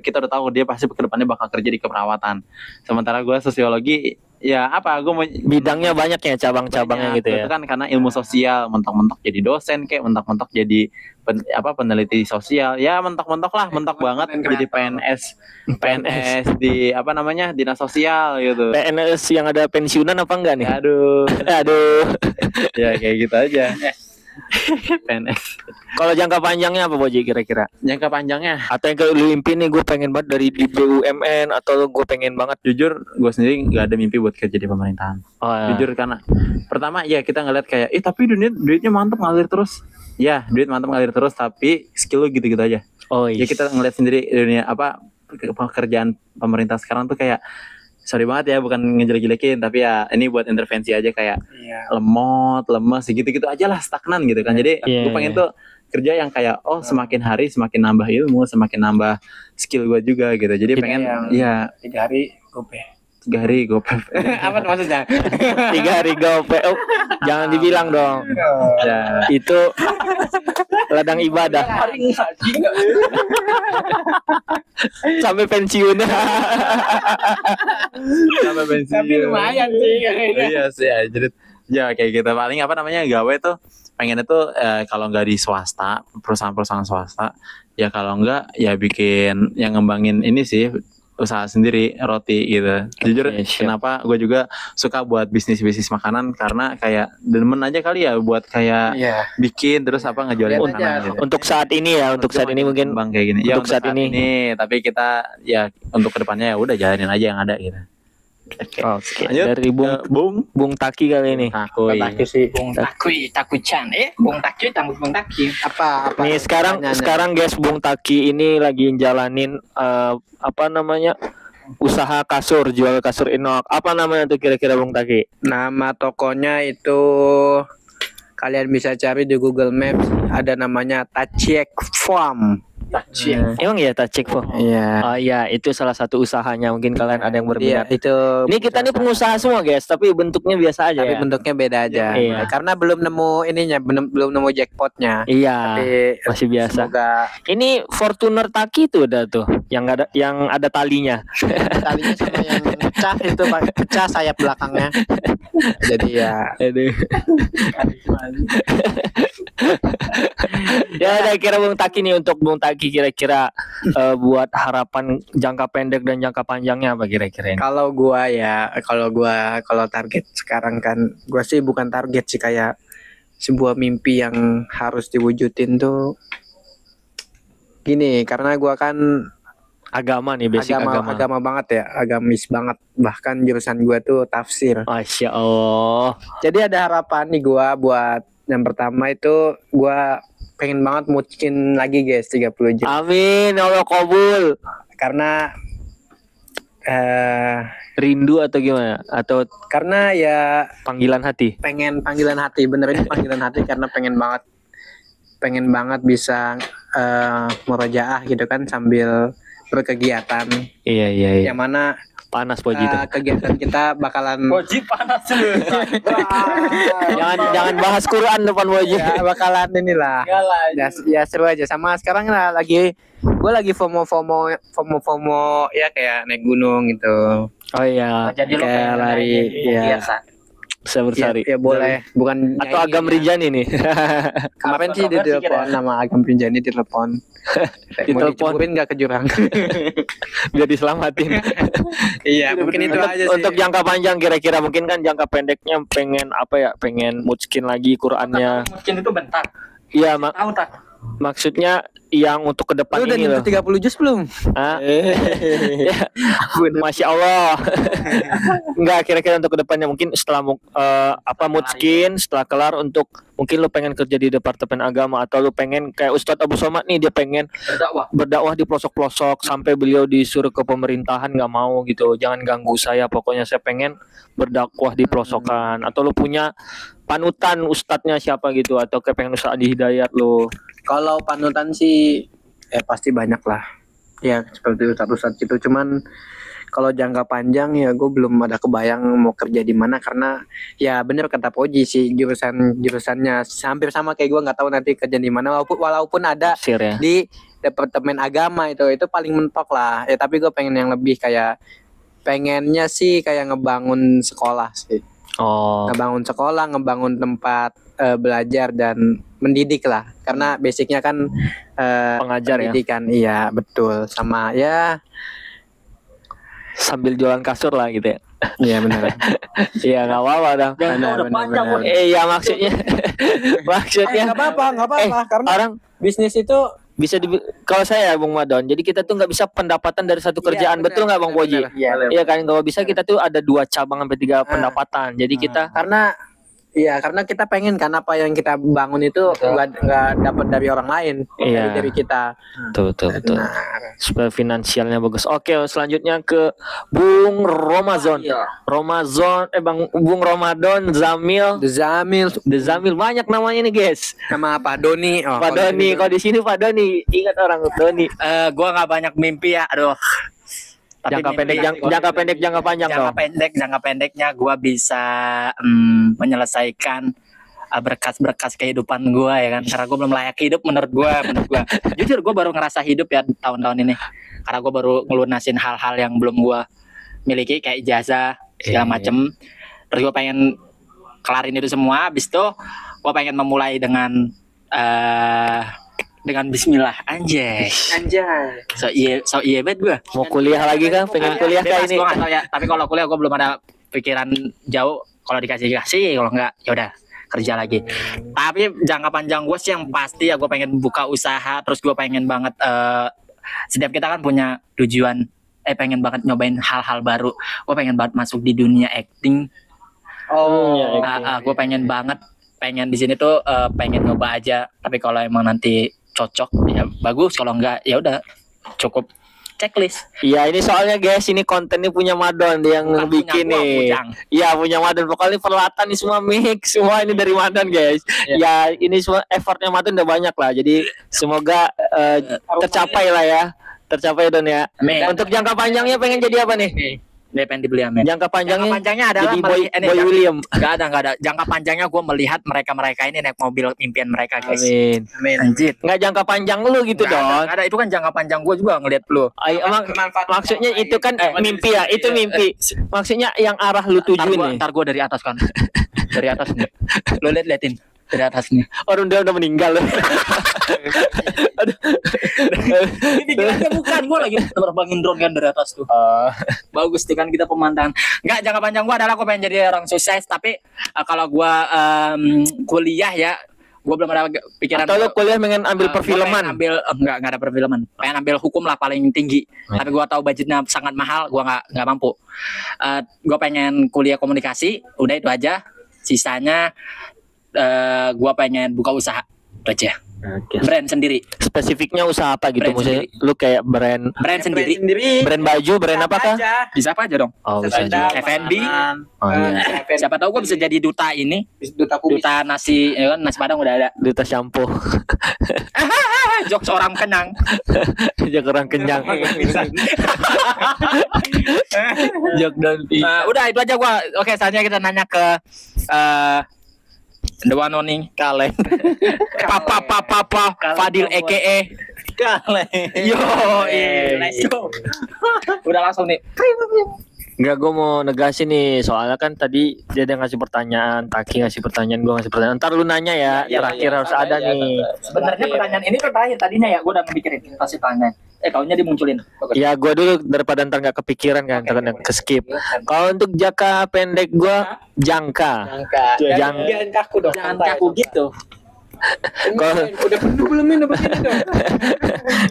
S3: kita udah tahu dia pasti ke depannya bakal kerja di keperawatan. Sementara gue sosiologi ya apa gue mau
S2: Bidangnya banyak ya, cabang-cabangnya
S3: banyak.
S2: gitu ya.
S3: Itu kan karena ilmu sosial, mentok-mentok jadi dosen kayak mentok-mentok jadi peneliti sosial. Ya mentok-mentok lah, mentok banget jadi PNS di apa namanya? Dinas sosial gitu.
S2: PNS yang ada pensiunan apa enggak nih?
S3: Aduh.
S2: Aduh.
S3: Ya kayak gitu aja. PNS.
S2: Kalau jangka panjangnya apa Boji kira-kira?
S3: Jangka panjangnya
S2: Atau yang lu impiin nih, gue pengen banget dari di BUMN, atau gue pengen banget.
S3: jujur gue sendiri nggak ada mimpi buat kerja di pemerintahan.
S2: Oh, ya.
S3: Jujur karena pertama ya kita ngeliat kayak tapi duitnya mantap ngalir terus. Ya, duit mantap ngalir terus tapi skill lu gitu-gitu aja.
S2: Oh,
S3: Ya kita ngeliat sendiri dunia apa pekerjaan pemerintah sekarang tuh kayak sorry banget ya bukan ngejelek-jelekin tapi ya ini buat intervensi aja kayak lemot, lemes gitu-gitu aja lah stagnan gitu kan. Jadi gue pengen tuh kerja yang kayak semakin hari semakin nambah ilmu, semakin nambah skill gue juga gitu. Jadi pengen ya
S4: 3 hari gope.
S3: 3 hari gue
S4: Apa maksudnya?
S2: 3 hari gope. Oh, jangan dibilang dong.
S3: ya.
S2: Itu ladang ibadah sampai pensiun.
S3: Sampai pensiun.
S4: Tapi lumayan sih.
S3: Iya sih ya, jadi ya kayak gitu paling apa namanya gawe tuh pengen itu kalau nggak di swasta perusahaan swasta ya kalau nggak ya bikin yang ngembangin ini sih usaha sendiri roti gitu. Jujur kenapa gue juga suka buat bisnis makanan karena kayak demen aja kali ya buat kayak bikin terus apa ngejualin makanan gitu.
S2: Untuk saat ini ya, untuk saat ini mungkin
S3: bang kayak gini.
S2: Untuk saat ini.
S3: Tapi kita ya untuk kedepannya ya udah jalanin aja yang ada gitu.
S2: Oke.
S3: Lanjut
S2: Dari Bung Taki kali ini.
S3: Takui.
S1: Bung Takuchan. Bung Taki, Bung Taki.
S4: Apa
S2: Nih sekarang guys, Bung Taki ini lagi jalanin apa namanya? Usaha kasur, jual kasur inok. Apa namanya tuh kira-kira Bung Taki?
S4: Nama tokonya itu kalian bisa cari di Google Maps, ada namanya Tachiek Farm.
S2: Emang ya Tacik po?
S4: Iya.
S2: Oh iya, itu salah satu usahanya. Mungkin kalian ada yang
S4: Iya,
S2: berminat.
S4: itu.
S2: Ini kita nih pengusaha semua guys, tapi bentuknya biasa aja.
S4: Tapi
S2: Ya?
S4: bentuknya beda aja.
S2: Iya.
S4: Karena belum nemu ininya, belum nemu jackpotnya.
S2: Iya.
S4: Tapi
S2: Masih biasa.
S4: semoga
S2: Ini Fortuner Taki tuh udah tuh, yang ada talinya.
S4: talinya sama yang pecah itu Pak, pecah sayap belakangnya. Jadi ya
S2: Aduh. Ya udah kira Bung Taki nih, untuk Bung Taki kira-kira buat harapan jangka pendek dan jangka panjangnya apa kira-kira ini?
S4: kalau target sekarang kan gua sih bukan target sih, kayak sebuah mimpi yang harus diwujudin tuh gini, karena gua kan
S2: Agama nih, basic agama.
S4: agama banget ya, agamis banget, bahkan jurusan gua tuh tafsir.
S2: Masya Allah.
S4: Jadi ada harapan nih gua buat yang pertama itu gua pengen banget mucin lagi guys 30 jam.
S2: Amin, Allah kabul.
S4: Karena
S2: Rindu atau gimana? Atau
S4: karena ya
S2: panggilan hati?
S4: pengen panggilan hati, bener ini panggilan hati karena pengen banget bisa murojaah gitu kan sambil berkegiatan.
S2: Iya.
S4: Yang mana
S2: Panas Poji tuh.
S4: kegiatan kita bakalan
S1: panas lu.
S2: Jangan bahas Quran depan Poji.
S4: ya bakalan inilah. Ya seru aja, sama sekarang lah gue lagi FOMO ya, kayak naik gunung gitu.
S2: Oh iya.
S1: Jadi lu
S4: Kayak
S1: pengen
S4: lari,
S1: ya.
S2: Bersari.
S4: Ya boleh, bukan
S2: Atau
S4: nyanyi
S2: Agam
S4: ya.
S2: Rijani nih.
S4: Kemarin sih ditelepon nama Agam Rinjani, ditelepon. Mau
S2: Ditelepon.
S4: diceburin nggak ke jurang?
S2: Biar diselamatin.
S4: Iya, mungkin itu aja sih.
S2: Untuk jangka panjang kira-kira, mungkin kan jangka pendeknya pengen apa ya? Pengen mutskin lagi Qurannya.
S1: Mungkin itu bentar.
S2: Iya,
S1: Tahu tak?
S2: maksudnya yang untuk ke depan
S4: Lu udah
S2: ini loh.
S4: nyentuh 30 juz belum?
S2: Hah? Ya, Masya Allah. Enggak, kira-kira untuk ke depannya mungkin setelah mutskin, setelah kelar, untuk mungkin lu pengen kerja di Departemen Agama, atau lu pengen kayak Ustadz Abu Somad nih, dia pengen berdakwah di pelosok-pelosok sampai beliau disuruh ke pemerintahan nggak mau gitu. Jangan ganggu saya, pokoknya saya pengen berdakwah di pelosokan. Atau lu punya panutan ustadznya siapa gitu, atau kayak pengen Ustadz Adi Hidayat lu.
S4: Kalau panutan sih pasti banyak lah. Ya seperti ustadz gitu. Cuman kalau jangka panjang ya gue belum ada kebayang mau kerja di mana, karena ya bener kata Poji sih, jurusannya hampir sama kayak gue, nggak tahu nanti kerja di mana, walaupun ada
S2: Sir ya.
S4: di Departemen Agama itu paling mentok lah ya, tapi gue pengen yang lebih kayak pengennya sih kayak ngebangun sekolah sih.
S2: Oh.
S4: Ngebangun sekolah, ngebangun tempat belajar dan mendidik lah. Karena basicnya kan
S2: Pengajar ya.
S4: pendidikan. Iya, betul. Sama ya,
S2: Sambil jualan kasur lah gitu ya.
S4: iya benar.
S2: Iya nggak apa-apa dong.
S4: Benar, benar, benar.
S2: Iya maksudnya, maksudnya.
S4: Nggak apa-apa. Karena
S2: Orang
S4: bisnis itu
S2: bisa kalau saya Bung Madon, jadi kita tuh nggak bisa pendapatan dari satu kerjaan,
S4: benar,
S2: betul nggak Bang Poji?
S4: benar. Iya.
S2: Iya kan, kalau bisa kita tuh ada 2 cabang sampai 3 pendapatan. Jadi kita
S4: karena kita pengen kan apa yang kita bangun itu nggak dapat dari orang lain,
S2: Iya.
S4: dari kita.
S2: betul.
S4: Nah,
S2: Supaya finansialnya bagus. Oke, selanjutnya ke Bung Romazon. Bung Ramadan Zamil. The Zamil banyak namanya nih guys.
S4: sama Pak Doni. Oh,
S2: Pak Doni, kalau di sini Pak Doni, ingat orang Doni.
S1: Gua nggak banyak mimpi ya, aduh. Tapi
S2: Jangka pendek, jangka pendek, jangka panjang dong.
S1: jangka pendeknya gua bisa menyelesaikan berkas-berkas kehidupan gua ya kan, karena gua belum layak hidup menurut gua. Jujur gua baru ngerasa hidup ya tahun-tahun ini, karena gua baru ngelunasin hal-hal yang belum gua miliki kayak ijazah segala macem. Terus gua pengen kelarin itu semua. Habis itu gua pengen memulai dengan Bismillah, anjay. So iya bet gue.
S2: Mau kuliah lagi kan? Pengen kuliah kayak
S1: Bebas,
S2: ini.
S1: gua nggak tahu ya. Tapi kalau kuliah gue belum ada pikiran jauh. Kalau dikasih, kalau enggak ya udah kerja lagi. Tapi jangka panjang gue sih yang pasti ya gue pengen buka usaha. Terus gue pengen banget setiap kita kan punya tujuan. Pengen banget nyobain hal-hal baru. Gue pengen banget masuk di dunia acting. Gue pengen di sini tuh pengen nyoba aja. Tapi kalau emang nanti cocok ya bagus, kalau enggak ya udah cukup checklist.
S2: Iya, ini soalnya guys, ini kontennya punya Madon dia yang
S1: Bukan
S2: bikin
S1: punya gua,
S2: nih.
S1: Bujang.
S2: Iya, punya Madon. Pokoknya peralatan ini semua mix, semua ini dari Madon guys. Ya, ini semua effortnya Madon udah banyak lah. Jadi semoga tercapai lah ya. Tercapai Don ya.
S1: Amin.
S2: Untuk jangka panjangnya pengen jadi apa nih?
S1: Dia pengen dibeli amin.
S2: Jangka panjangnya
S1: adalah
S2: jadi Boy William.
S1: Gak ada. Jangka panjangnya gue melihat mereka ini naik mobil impian mereka guys.
S2: Amin.
S1: Anjir.
S2: Nggak jangka panjang lu gitu Don.
S1: Gak ada, itu kan jangka panjang gue juga ngeliat lu.
S2: Maksudnya itu kan mimpi ya, itu mimpi. Maksudnya yang arah lu tuju nih.
S1: Ntar gue dari atas kan. Dari atas nih. Lu liatin dari atas nih.
S2: Orang dia udah meninggal loh.
S1: Ini aja bukan, gue lagi terbangin drone kan dari atas tuh. Bagus tuh kan kita pemandangan. Enggak, jangka panjang gue adalah gue pengen jadi orang sukses. Tapi kalau gue kuliah ya, gue belum ada pikiran.
S2: Atau lo kuliah pengen ambil perfilman?
S1: Enggak ada perfilman. Pengen ambil hukum lah paling tinggi. Tapi gue tahu budgetnya sangat mahal, gue nggak mampu. Gue pengen kuliah komunikasi, udah itu aja. Sisanya gue pengen buka usaha, itu aja.
S2: Okay.
S1: Brand sendiri.
S2: Spesifiknya usaha apa gitu?
S1: Brand
S2: Maksudnya lu kayak brand
S1: sendiri.
S2: Brand baju, brand apa kah?
S1: Bisa apa aja dong?
S2: Oh, bisa juga.
S1: F&B.
S2: Oh, iya.
S1: Siapa tahu gue bisa jadi duta ini. Duta nasi, ya kan, nasi Padang udah ada.
S2: Duta shampoo.
S1: Jokes orang kenyang.
S2: Jok orang kenyang. Jok dan
S1: Udah itu aja gua. Oke, selanjutnya kita nanya ke The One Only
S2: kaleng.
S1: Papa Fadil EKE
S2: Kaleng.
S1: Yo, let's go. Udah langsung nih.
S2: Enggak, gue mau negasin nih. Soalnya kan tadi dia ada ngasih pertanyaan, Taki ngasih pertanyaan, gue ngasih pertanyaan. Ntar lu nanya ya, terakhir harus ada nih.
S1: Sebenarnya pertanyaan ini tuh terakhir tadinya ya, gue udah mikirin kasih tanya. Taunya dimunculin.
S2: Ya gue dulu daripada ntar nggak kepikiran kan, ntar ke skip. Kalau untuk jangka pendek gue jangka.
S4: Jangan kaku dong.
S1: Jangan kaku gitu.
S2: Kalau
S4: Udah penuh belum ini dong?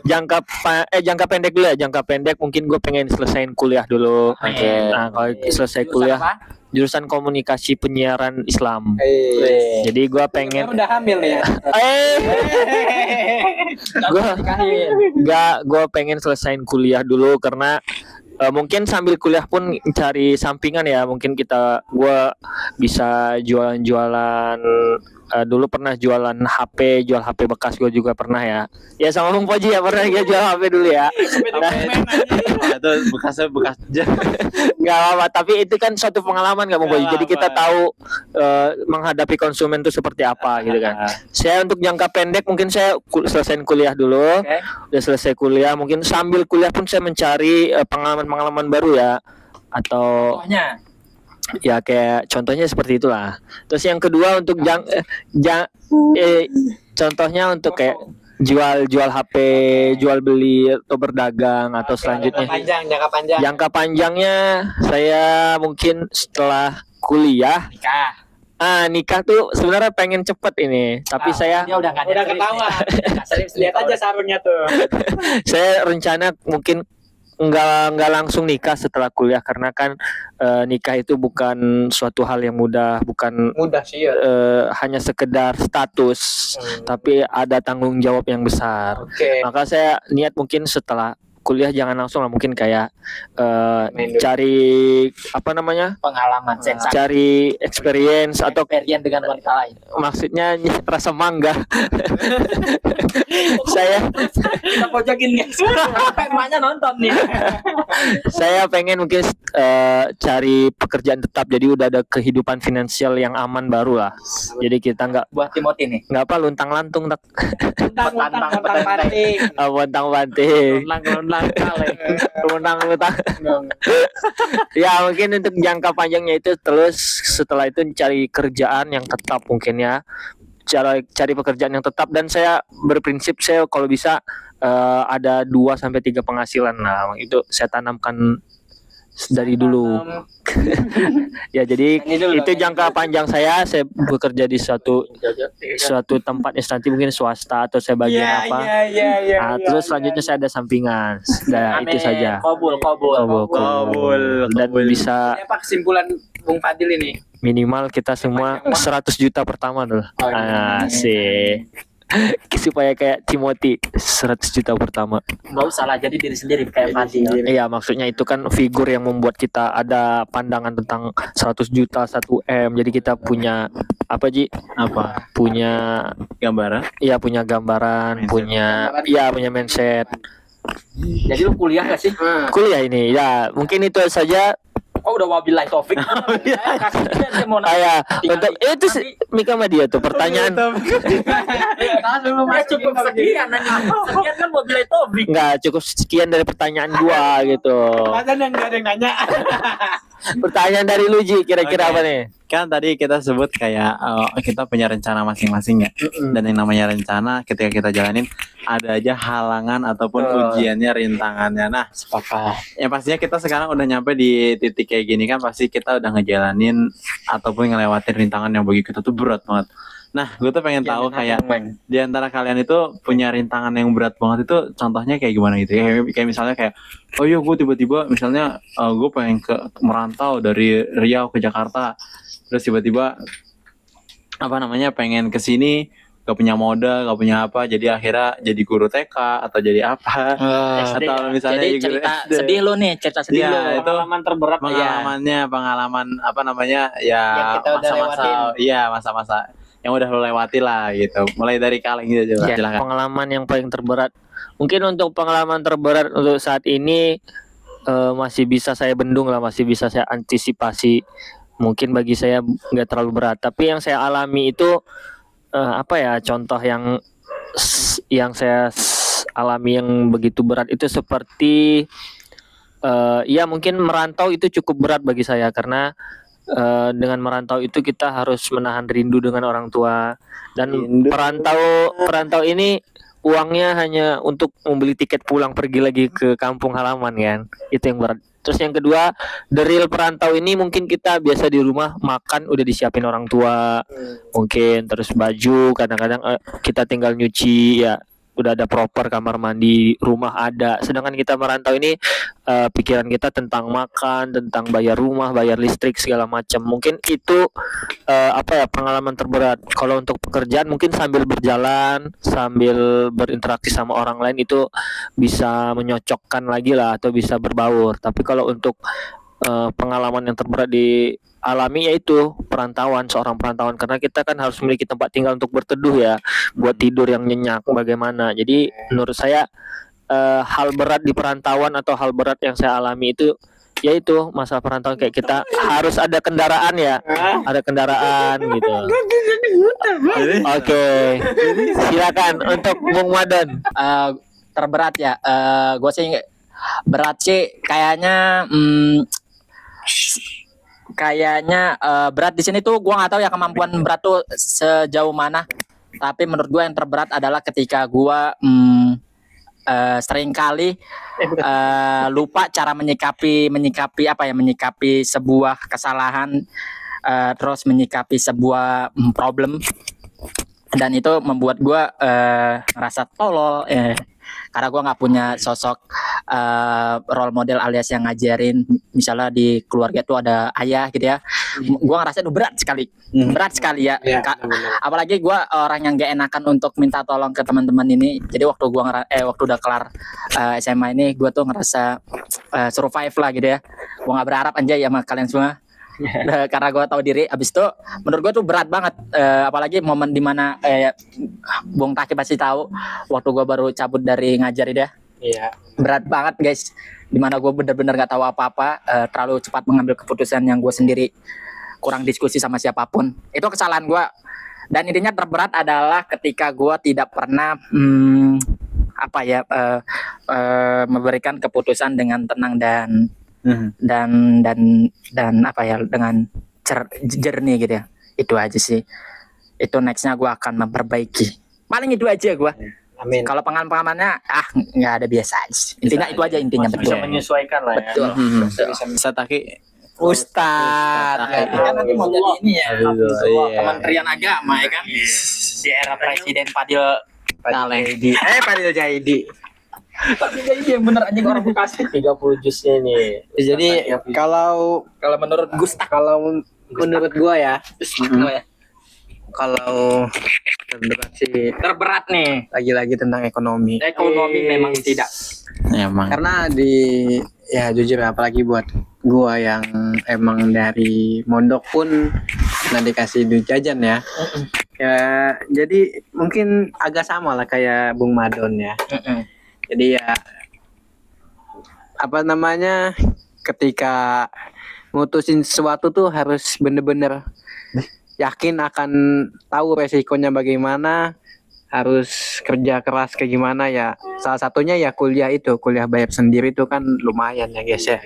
S2: jangka pendek dulu ya. Jangka pendek mungkin gue pengen selesaiin kuliah dulu. Nah kalau selesai kuliah, jurusan komunikasi penyiaran Islam. Jadi gue pengen.
S4: Udah hamil nih ya.
S2: Gue pengen selesaiin kuliah dulu karena mungkin sambil kuliah pun cari sampingan ya. Mungkin gue bisa jualan-jualan. Dulu pernah jual HP bekas gue juga pernah ya. Ya sama Bung Poji ya pernah dia jual HP dulu ya.
S3: Itu bekas
S2: Gak apa, tapi itu kan suatu pengalaman gak Bung Poji. Jadi kita tahu menghadapi konsumen itu seperti apa gitu kan. Saya untuk jangka pendek mungkin saya selesaiin kuliah dulu. Udah selesai kuliah, mungkin sambil kuliah pun saya mencari pengalaman-pengalaman baru ya. atau
S1: Pokoknya
S2: ya kayak contohnya seperti itulah. Terus yang kedua untuk contohnya untuk kayak jual HP, jual beli atau berdagang atau selanjutnya.
S4: Jangka panjang.
S2: Jangka panjangnya saya mungkin setelah kuliah. Nikah tuh sebenarnya pengen cepet ini, tapi saya
S1: dia udah
S4: ketawa. Lihat aja sarungnya tuh.
S2: saya rencana mungkin nggak langsung nikah setelah kuliah karena kan nikah itu bukan suatu hal yang mudah, bukan
S4: Mudah sih ya.
S2: hanya sekedar status, tapi ada tanggung jawab yang besar.
S4: Oke.
S2: Maka saya niat mungkin setelah kuliah jangan langsung lah, mungkin kayak
S4: Main dulu.
S2: cari apa namanya,
S1: pengalaman sensasi
S2: cari experience atau
S1: experience dengan wanita lain.
S2: maksudnya rasa mangga. saya
S1: Kita pojokin guys. Emaknya nonton nih.
S2: saya pengen mungkin cari pekerjaan tetap, jadi udah ada kehidupan finansial yang aman baru lah. Jadi kita
S1: Buat Timothy nih.
S2: nggak apa luntang lantung tak
S4: Tentang panting.
S2: luntang banting luntang ya mungkin untuk jangka panjangnya itu. Terus setelah itu cari kerjaan yang tetap mungkin ya, cari pekerjaan yang tetap, dan saya berprinsip saya kalau bisa ada 2 sampai 3 penghasilan. Nah itu saya tanamkan dari dulu. Ya jadi itu jangka panjang saya bekerja di suatu tempat instansi mungkin swasta atau saya bagian apa. Nah, terus selanjutnya saya ada sampingan. Nah, itu saja.
S1: Kabul.
S2: Dan bisa
S4: Apa kesimpulan Bung Fadil ini?
S2: minimal kita semua 100 juta pertama dulu. Sih. Supaya kayak Timothy 100 juta pertama.
S1: Nggak usah lah, jadi diri sendiri kayak Fadil.
S2: Iya, maksudnya itu kan figur yang membuat kita ada pandangan tentang 100 juta 1M. Jadi kita punya apa Ji?
S3: Apa?
S2: Punya
S3: Gambaran?
S2: iya, punya gambaran,
S3: Mindset.
S2: punya mindset.
S1: Jadi lu kuliah gak sih?
S2: Kuliah ini ya, mungkin itu saja.
S1: Oh udah wabillahi taufik. Kasih dia mau
S2: Ya, untuk itu Mika sama dia tuh pertanyaan.
S1: Ya cukup sekian nanya. Sekian kan wabillahi taufik.
S2: Enggak, cukup sekian dari pertanyaan gua gitu.
S4: Masa yang nggak ada yang nanya?
S2: Pertanyaan dari lu Ji, kira-kira
S3: Oke.
S2: apa nih?
S3: Kan tadi kita sebut kayak kita punya rencana masing-masing ya. Dan yang namanya rencana ketika kita jalanin ada aja halangan ataupun ujiannya, rintangannya. Nah,
S1: Sepakat.
S3: ya pastinya kita sekarang udah nyampe di titik kayak gini kan, pasti kita udah ngejalanin ataupun ngelewatin rintangan yang bagi kita tuh berat banget. Nah, gue tuh pengen tahu kayak di antara kalian itu punya rintangan yang berat banget itu contohnya kayak gimana gitu ya. Kayak misalnya kayak, oh iya gue tiba-tiba misalnya gue pengen merantau dari Riau ke Jakarta. Terus tiba-tiba apa namanya pengen ke sini, gak punya modal, gak punya apa, jadi akhirnya jadi guru TK atau jadi apa. Atau misalnya
S1: Jadi
S3: guru
S1: cerita
S3: SD.
S1: sedih lu nih, cerita sedih
S3: Iya,
S1: lu.
S3: itu
S4: Pengalaman terberat
S3: pengalaman apa namanya ya,
S4: Yang kita udah lewatin.
S3: iya masa-masa yang udah lo lewati lah gitu. Mulai dari Kaleng gitu coba
S2: Ya,
S3: silakan.
S2: pengalaman yang paling terberat. Mungkin untuk pengalaman terberat untuk saat ini masih bisa saya bendung lah, masih bisa saya antisipasi. Mungkin bagi saya nggak terlalu berat. Tapi yang saya alami itu apa ya? Contoh yang saya alami yang begitu berat itu seperti ya mungkin merantau itu cukup berat bagi saya karena dengan merantau itu kita harus menahan rindu dengan orang tua, dan perantau ini uangnya hanya untuk membeli tiket pulang pergi lagi ke kampung halaman kan, itu yang berat. Terus yang kedua, the real perantau ini mungkin kita biasa di rumah makan udah disiapin orang tua, mungkin terus baju kadang-kadang kita tinggal nyuci ya, udah ada proper kamar mandi, rumah ada. Sedangkan kita merantau ini pikiran kita tentang makan, tentang bayar rumah, bayar listrik segala macam. Mungkin itu apa ya, pengalaman terberat. Kalau untuk pekerjaan mungkin sambil berjalan, sambil berinteraksi sama orang lain itu bisa menyocokkan lagi lah atau bisa berbaur. Tapi kalau untuk pengalaman yang terberat dialami yaitu seorang perantauan, karena kita kan harus memiliki tempat tinggal untuk berteduh ya, buat tidur yang nyenyak bagaimana. Jadi menurut saya hal berat di perantauan atau hal berat yang saya alami itu yaitu masa perantauan, kayak kita harus ada kendaraan ya, ada kendaraan gitu. Oke, silakan untuk Bung Madan.
S1: Terberat ya, gue sih berat sih kayaknya kayaknya berat di sini tuh gua nggak tahu ya kemampuan berat tuh sejauh mana. Tapi menurut gua yang terberat adalah ketika gua sering kali lupa cara menyikapi apa ya, menyikapi sebuah kesalahan, terus menyikapi sebuah problem, dan itu membuat gue ngerasa tolol, karena gue nggak punya sosok role model alias yang ngajarin. Misalnya di keluarga tuh ada ayah gitu ya, gue ngerasa itu berat sekali ya. Apalagi gue orang yang gak enakan untuk minta tolong ke teman-teman ini. Jadi waktu gue waktu udah kelar SMA ini, gue tuh ngerasa survive lah gitu ya. Gue nggak berharap anjay sama kalian semua. Karena gue tahu diri. Abis itu menurut gue tuh berat banget, apalagi momen dimana Bung Taki pasti tahu waktu gue baru cabut dari ngajar itu ya.
S4: Iya.
S1: Berat banget guys, dimana gue bener-bener gak tahu apa-apa, terlalu cepat mengambil keputusan yang gue sendiri, kurang diskusi sama siapapun. Itu kesalahan gue. Dan intinya terberat adalah ketika gue tidak pernah memberikan keputusan dengan tenang dan apa ya, dengan jernih gitu ya. Itu aja sih. Itu nextnya gue akan memperbaiki. Paling itu aja gue.
S4: Amin.
S1: Kalau pengalamannya nggak ada, biasa aja. Intinya itu aja intinya.
S2: Bisa menyesuaikan lah ya.
S1: Betul.
S3: Bisa Taki
S1: Ustadz. Kan nanti mau jadi ini ya.
S3: Iya.
S1: Kementerian Agama ya kan. Di era Presiden Fadil Jaidi. Tapi Jaidi yang bener anjing, orang Bekasi.
S2: 30 jusnya nih.
S4: Jadi kalau
S1: menurut Gustak.
S4: kalau menurut gua ya,
S1: Ya.
S4: kalau terberat sih
S1: Terberat nih.
S4: lagi-lagi tentang ekonomi.
S1: Ekonomi memang tidak.
S3: emang.
S4: Karena ya jujur apalagi buat gua yang emang dari mondok pun nggak dikasih duit jajan ya. Ya jadi mungkin agak sama lah kayak Bung Madon ya. Jadi ya apa namanya, ketika mutusin sesuatu tuh harus bener-bener yakin akan tahu resikonya bagaimana, harus kerja keras kayak gimana ya. Salah satunya ya kuliah bayar sendiri itu kan lumayan ya guys ya.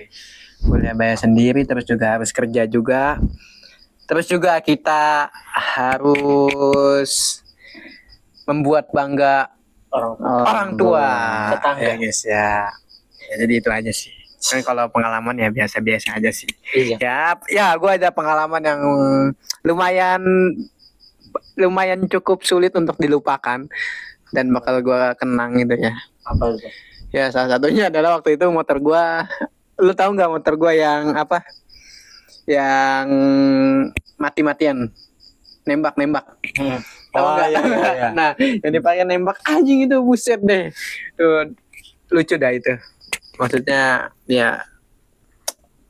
S4: Kuliah bayar sendiri, terus juga harus kerja juga. Terus juga kita harus membuat bangga orang tua.
S2: Tetangga.
S4: Ya guys ya. Ya jadi itu aja sih. Kan kalau pengalaman ya biasa-biasa aja sih.
S2: Iya.
S4: Ya gue ada pengalaman yang lumayan cukup sulit untuk dilupakan dan bakal gue kenang gitu ya.
S2: Apa itu?
S4: Ya salah satunya adalah waktu itu motor gue, lu tahu nggak motor gue yang apa? Yang mati-matian, nembak. Tahu nggak?
S3: Iya.
S4: Nah, yang dipakai nembak anjing itu buset deh. Tuh lucu dah itu. Maksudnya ya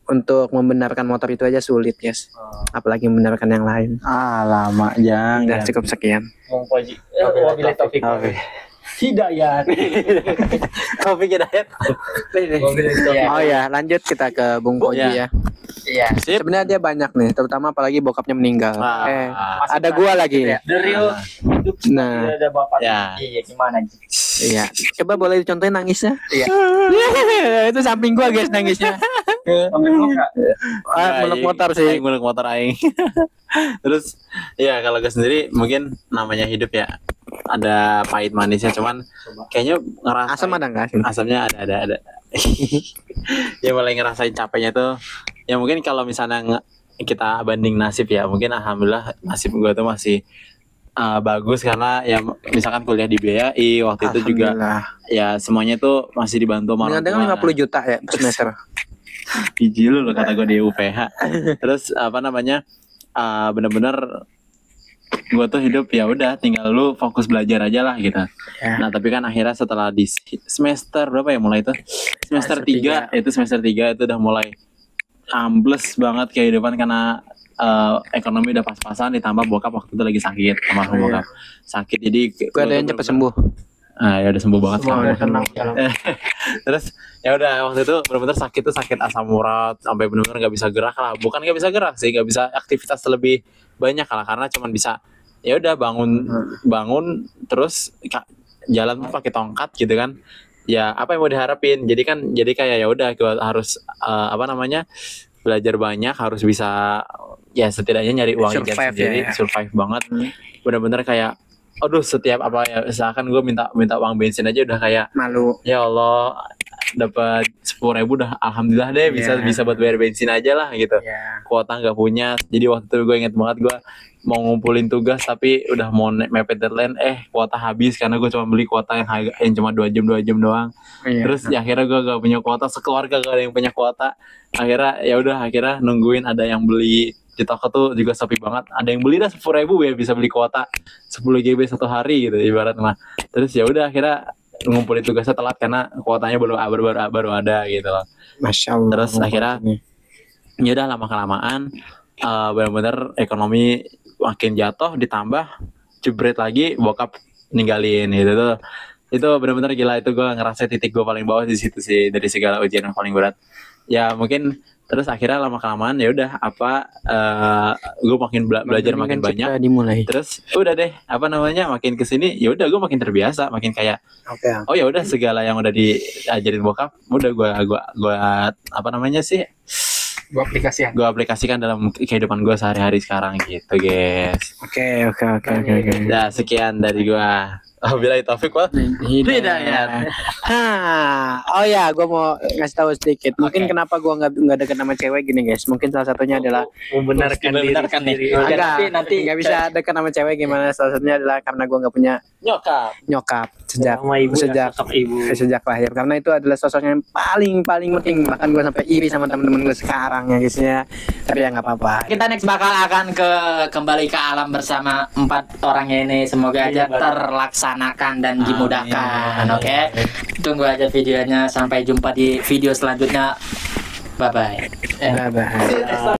S4: untuk membenarkan motor itu aja sulit, guys. Apalagi membenarkan yang lain.
S3: Lama jangan.
S4: Udah cukup sekian.
S2: Bung Poji. Wabillahi taufik. Hidayat.
S3: Taufik Hidayat.
S4: Oh ya, lanjut kita ke Bung Koji ya.
S1: Iya.
S4: Sebenarnya dia banyak nih, terutama apalagi bokapnya meninggal. Ada gua lagi.
S2: The real hidup.
S4: Nah,
S2: Ada bapak.
S3: Ya.
S2: Iya, gimana?
S4: iya. Coba boleh dicontohin nangisnya?
S1: Iya.
S4: Itu samping gua guys nangisnya. Meluk motor sih.
S3: Meluk motor aing. Terus ya kalau gue sendiri mungkin namanya hidup ya, ada pahit manisnya, cuman kayaknya ngerasa
S4: Asam ada nggak?
S3: asamnya ada. Ya mulai ngerasain capeknya tuh. Ya mungkin kalau misalnya kita banding nasib ya, mungkin alhamdulillah nasib gue tuh masih bagus karena ya misalkan kuliah di BAI waktu itu juga ya semuanya tuh masih dibantu sama orang
S4: Dengan
S3: tua.
S4: 50 juta ya per semester.
S3: Biji lu kata gue di UPH. Terus apa namanya, bener-bener gue tuh hidup ya udah tinggal lu fokus belajar aja lah gitu. Nah tapi kan akhirnya setelah di semester berapa ya mulai itu semester 3 itu semester 3 itu udah mulai ambles banget kehidupan karena ekonomi udah pas-pasan, ditambah bokap waktu itu lagi sakit, almarhum bokap sakit, jadi
S4: Gue ada yang cepet sembuh.
S3: Ya udah sembuh banget
S2: Semua
S3: kan.
S2: udah tenang.
S3: Terus ya udah waktu itu benar-benar sakit tuh sakit asam urat sampai benar-benar nggak bisa gerak lah, bukan nggak bisa gerak sih, nggak bisa aktivitas lebih banyak lah karena cuman bisa ya udah bangun terus jalan tuh pakai tongkat gitu kan. Ya apa yang mau diharapin, jadi kayak ya udah gue harus belajar banyak, harus bisa ya setidaknya nyari uang jajan
S4: Survive
S3: sendiri,
S4: ya.
S3: survive banget. Bener-bener kayak aduh, setiap apa ya, misalkan gue minta uang bensin aja udah kayak
S4: Malu.
S3: ya Allah, dapat 10.000 udah alhamdulillah deh, bisa buat bayar bensin aja lah gitu.
S4: Ya.
S3: Kuota nggak punya, jadi waktu itu gue inget banget, gue mau ngumpulin tugas tapi udah mau mepet deadline, kuota habis karena gue cuma beli kuota yang cuma 2 jam doang.
S4: Iya.
S3: Terus ya akhirnya gue gak punya kuota, sekeluarga gak ada yang punya kuota. Akhirnya nungguin ada yang beli di toko tuh juga sepi banget. Ada yang beli dah 10.000 ya bisa beli kuota 10 GB satu hari gitu ibarat mah. Terus ya udah akhirnya ngumpulin tugasnya telat karena kuotanya baru ada gitu loh.
S4: Masya Allah.
S3: Terus akhirnya ya udah lama kelamaan benar-benar ekonomi makin jatuh, ditambah jebret lagi bokap ninggalin gitu tuh. Itu benar-benar gila, itu gue ngerasa titik gue paling bawah di situ sih dari segala ujian yang paling berat. Ya mungkin terus akhirnya lama kelamaan ya udah gue makin belajar makin banyak.
S4: Dimulai.
S3: Terus udah deh makin kesini ya udah gue makin terbiasa, makin kayak oh ya udah segala yang udah diajarin bokap udah gue gue aplikasikan dalam kehidupan gue sehari-hari sekarang gitu guys.
S4: Oke.
S3: Ya sekian dari gue. Billahi taufik wal hidayah.
S4: Oh ya, gue mau ngasih tahu sedikit. Mungkin kenapa gue nggak deket sama cewek gini guys. Mungkin salah satunya adalah
S1: Membenarkan nih.
S4: nanti nggak bisa deket sama cewek gimana. Salah satunya adalah karena gue nggak punya nyokap sejak lahir. Karena itu adalah sosok yang paling penting. Bahkan gue sampai iri sama temen-temen gue sekarang ya guys ya. Tapi ya nggak apa-apa.
S1: Kita next bakal akan kembali ke alam bersama 4 orangnya ini. Semoga aja terlaksanakan dan dimudahkan. Oke. Tunggu aja videonya. Sampai jumpa di video selanjutnya. Bye bye.
S4: Bye bye.